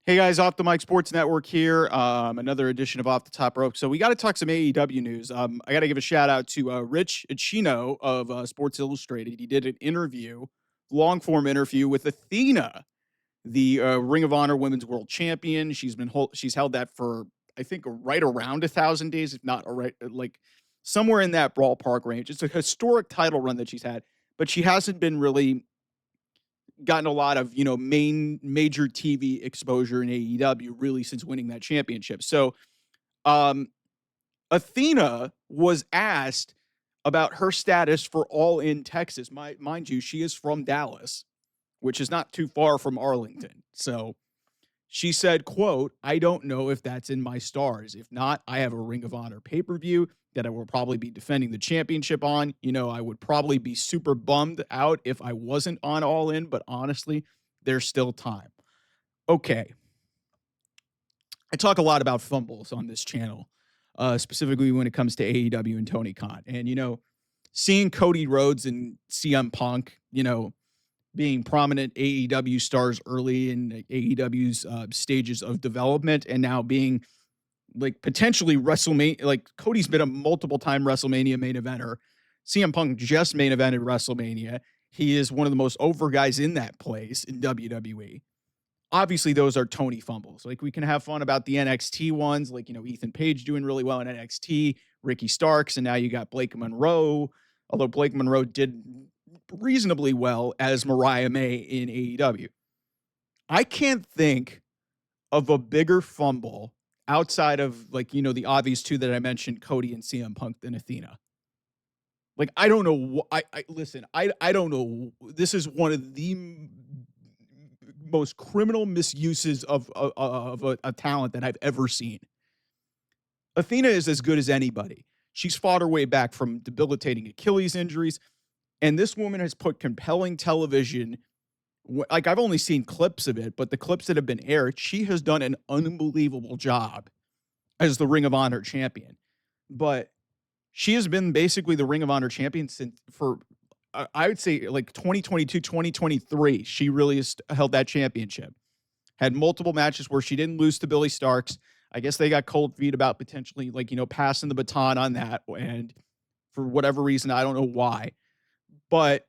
Hey guys, Off the Mic Sports Network here. Another edition of Off the Top Rope. So we got to talk some AEW news. I got to give a shout out to Rich Ichino of Sports Illustrated. He did an interview, long form interview with Athena, the Ring of Honor Women's World Champion. She's held that for I think right around 1,000 days, if not like somewhere in that ballpark range. It's a historic title run that she's had, but she hasn't been really gotten a lot of, major TV exposure in AEW really since winning that championship. So, um, Athena was asked about her status for All In Texas. Mind you, she is from Dallas, which is not too far from Arlington. So she said, quote, "I don't know if that's in my stars. If not, I have a Ring of Honor pay-per-view that I will probably be defending the championship on. I would probably be super bummed out if I wasn't on All In, but honestly, there's still time." Okay. I talk a lot about fumbles on this channel, specifically when it comes to AEW and Tony Khan. And, seeing Cody Rhodes and CM Punk, being prominent AEW stars early in AEW's stages of development, and now being like potentially WrestleMania. Like Cody's been a multiple time WrestleMania main eventer. CM Punk just main evented WrestleMania. He is one of the most over guys in that place in WWE. Obviously, those are Tony fumbles. Like we can have fun about the NXT ones, like Ethan Page doing really well in NXT, Ricky Starks, and now you got Blake Monroe. Although Blake Monroe did reasonably well as Mariah May in AEW. I can't think of a bigger fumble outside of the obvious two that I mentioned, Cody and CM Punk, than Athena. Like, I don't know. Listen, I don't know. This is one of the most criminal misuses of a talent that I've ever seen. Athena is as good as anybody. She's fought her way back from debilitating Achilles injuries. And this woman has put compelling television. Like, I've only seen clips of it, but the clips that have been aired, she has done an unbelievable job as the Ring of Honor champion. But she has been basically the Ring of Honor champion for I would say like 2022, 2023. She really has held that championship. Had multiple matches where she didn't lose to Billy Starks. I guess they got cold feet about potentially passing the baton on that. And for whatever reason, I don't know why. But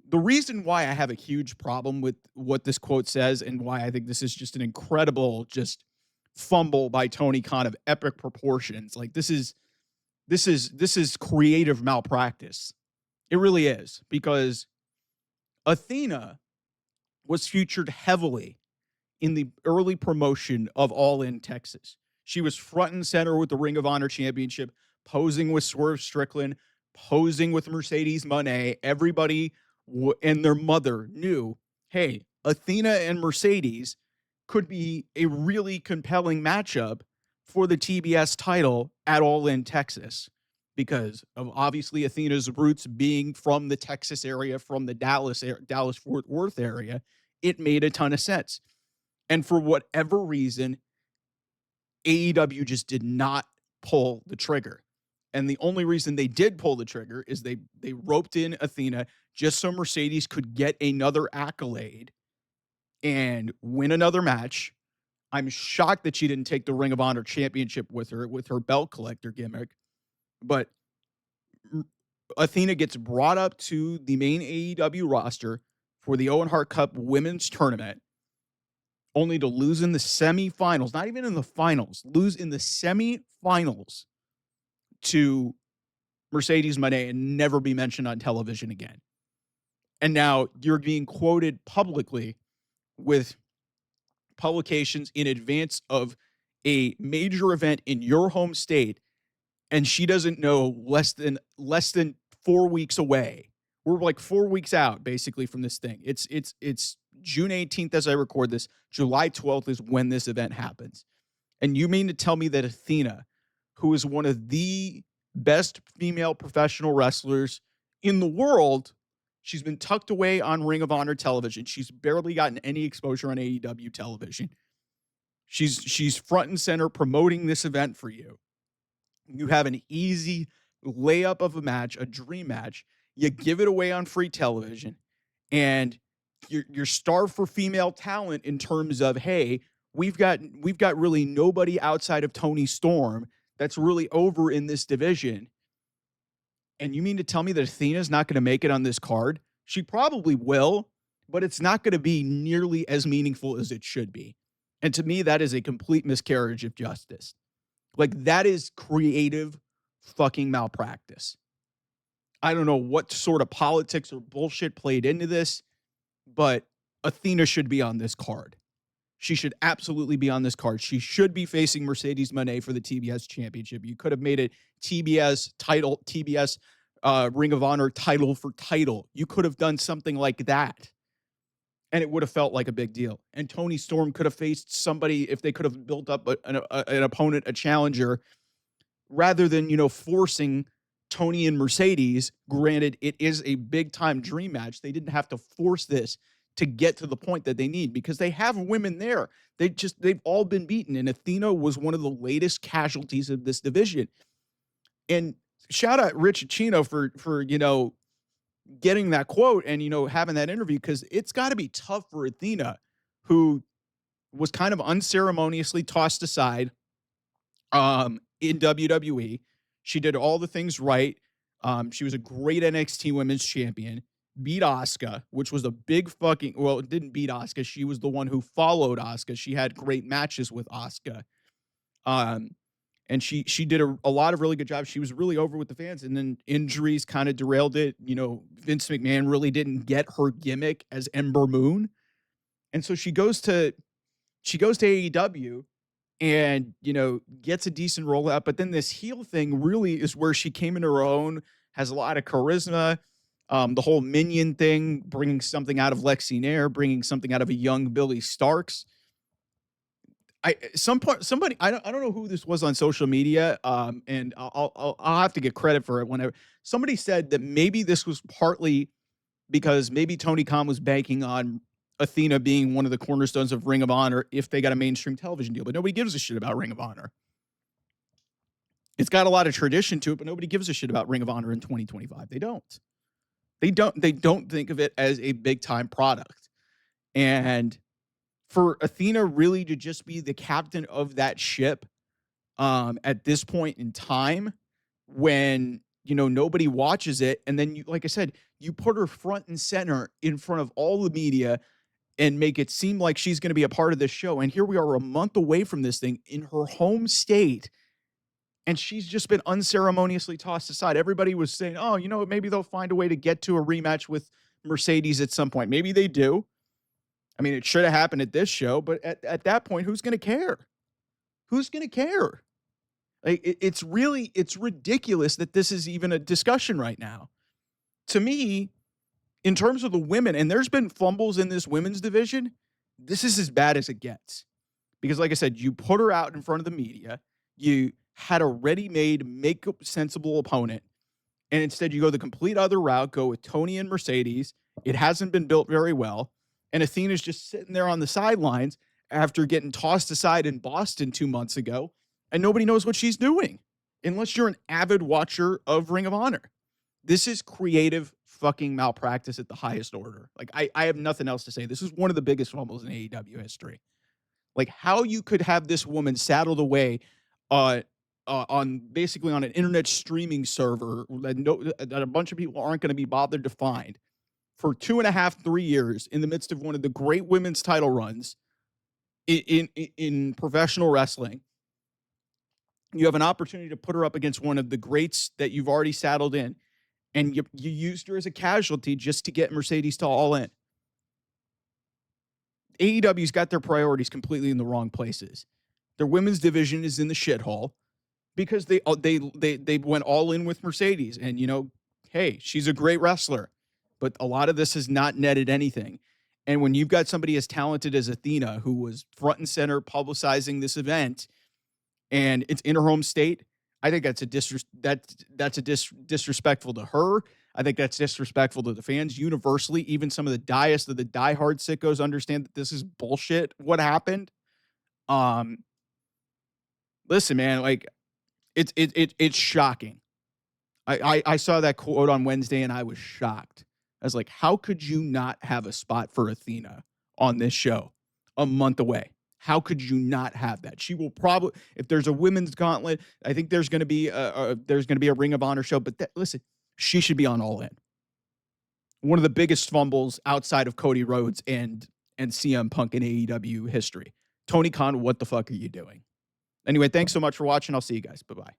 the reason why I have a huge problem with what this quote says and why I think this is just an incredible fumble by Tony Khan of epic proportions. Like this is creative malpractice. It really is, because Athena was featured heavily in the early promotion of All In Texas. She was front and center with the Ring of Honor Championship, posing with Swerve Strickland, posing with Mercedes Moné. Everybody and their mother knew, hey, Athena and Mercedes could be a really compelling matchup for the TBS title at All In Texas, because of obviously Athena's roots being from the Texas area, from the Dallas-Fort Worth area. It made a ton of sense. And for whatever reason, AEW just did not pull the trigger. And the only reason they did pull the trigger is they roped in Athena just so Mercedes could get another accolade and win another match. I'm shocked that she didn't take the Ring of Honor championship with her belt collector gimmick. But Athena gets brought up to the main AEW roster for the Owen Hart Cup Women's Tournament, only to lose in the semifinals, not even in the finals, lose in the semifinals to Mercedes Moné and never be mentioned on television again. And now you're being quoted publicly with publications in advance of a major event in your home state, and she doesn't know less than 4 weeks away. We're like 4 weeks out basically from this thing. It's June 18th as I record this. July 12th is when this event happens. And you mean to tell me that Athena, who is one of the best female professional wrestlers in the world, she's been tucked away on Ring of Honor television. She's barely gotten any exposure on AEW television. She's front and center promoting this event for you. You have an easy layup of a match, a dream match. You give it away on free television, and you're starved for female talent in terms of, hey, we've got really nobody outside of Tony Storm that's really over in this division. And you mean to tell me that Athena's not going to make it on this card? She probably will, but it's not going to be nearly as meaningful as it should be. And to me, that is a complete miscarriage of justice. Like, that is creative fucking malpractice. I don't know what sort of politics or bullshit played into this, but Athena should be on this card. She should absolutely be on this card. She should be facing Mercedes Moné for the TBS championship. You could have made it TBS title, TBS Ring of Honor title for title. You could have done something like that, and it would have felt like a big deal. And Tony Storm could have faced somebody if they could have built up an opponent, a challenger, rather than, forcing Tony and Mercedes. Granted, it is a big-time dream match. They didn't have to force this to get to the point that they need, because they have women there. They've all been beaten, and Athena was one of the latest casualties of this division. And shout out Rich Chino for getting that quote and, having that interview, because it's got to be tough for Athena, who was kind of unceremoniously tossed aside in WWE. She did all the things right. She was a great NXT Women's Champion, beat Asuka, which was a big fucking, well, it didn't beat Asuka. She was the one who followed Asuka. She had great matches with Asuka. And she did a lot of really good jobs. She was really over with the fans, and then injuries kind of derailed it. Vince McMahon really didn't get her gimmick as Ember Moon. And so she goes to AEW and, gets a decent rollout. But then this heel thing really is where she came into her own, has a lot of charisma. The whole minion thing, bringing something out of Lexi Nair, bringing something out of a young Billy Starks. Somebody, I don't know who this was on social media, and I'll have to get credit for it whenever somebody said that maybe this was partly because maybe Tony Khan was banking on Athena being one of the cornerstones of Ring of Honor if they got a mainstream television deal, but nobody gives a shit about Ring of Honor. It's got a lot of tradition to it, but nobody gives a shit about Ring of Honor in 2025. They don't. They don't think of it as a big time product. And for Athena really to just be the captain of that ship at this point in time, when nobody watches it, and then you, like I said, you put her front and center in front of all the media and make it seem like she's going to be a part of this show. And here we are a month away from this thing in her home state, and she's just been unceremoniously tossed aside. Everybody was saying, oh, maybe they'll find a way to get to a rematch with Mercedes at some point. Maybe they do. I mean, it should have happened at this show, but at that point, who's going to care? Who's going to care? Like, it's ridiculous that this is even a discussion right now. To me, in terms of the women, and there's been fumbles in this women's division, this is as bad as it gets. Because like I said, you put her out in front of the media, you had a ready-made, make-up sensible opponent, and instead you go the complete other route, go with Tony and Mercedes. It hasn't been built very well. And Athena's just sitting there on the sidelines after getting tossed aside in Boston 2 months ago, and nobody knows what she's doing unless you're an avid watcher of Ring of Honor. This is creative fucking malpractice at the highest order. Like, I have nothing else to say. This is one of the biggest fumbles in AEW history. Like, how you could have this woman saddled away on basically on an internet streaming server that a bunch of people aren't going to be bothered to find for 2.5, 3 years in the midst of one of the great women's title runs in professional wrestling. You have an opportunity to put her up against one of the greats that you've already saddled in, and you used her as a casualty just to get Mercedes to All In. AEW's got their priorities completely in the wrong places. Their women's division is in the shithole because they went all in with Mercedes, and hey, she's a great wrestler, but a lot of this has not netted anything. And when you've got somebody as talented as Athena, who was front and center publicizing this event, and it's in her home state, I think that's disrespectful to her. I think that's disrespectful to the fans universally. Even some of the diehard sickos understand that this is bullshit. What happened? Listen, man, like it's shocking. I saw that quote on Wednesday and I was shocked. I was like, how could you not have a spot for Athena on this show a month away? How could you not have that? She will probably, if there's a women's gauntlet, I think there's going to be a Ring of Honor show. But listen, she should be on All In. One of the biggest fumbles outside of Cody Rhodes and CM Punk in AEW history. Tony Khan, what the fuck are you doing? Anyway, thanks so much for watching. I'll see you guys. Bye bye.